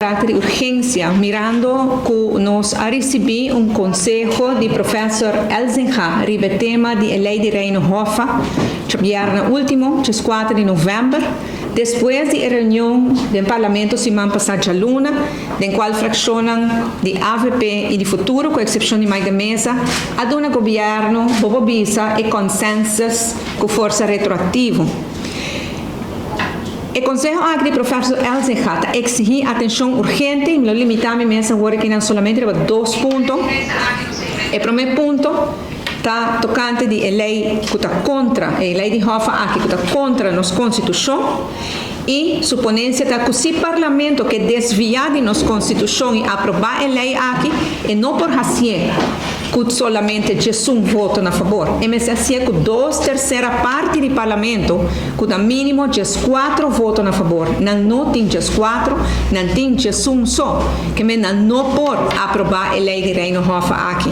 caráter de urgência, mirando que nós recebemos um consejo do professor Elzinga sobre o tema da lei de Reino Hoffa, no último, 4 de novembro, depois da reunião do Parlamento semana passada luna, em qual fraccionam de AVP e de futuro, com exceção de mais da mesa, a um governo bobobisa e consensus com força retroativa. O Conselho Agri, professor Elzinga, exige atenção urgente, me limitar a minha mesa agora que não somente para 2 pontos. O primeiro ponto está tocante de lei que está contra, a lei de Hoffa aqui que está contra a nossa Constituição, e suponência está que se o Parlamento que desviar de nossa Constituição e aprovar a lei aqui, e não por fazer que solamente um voto a favor, mas assim que 2/3 parte do Parlamento, que no mínimo 4 votos a favor, não tem 4, não tem um só, que não por aprovar a lei de Reino Hoffa aqui.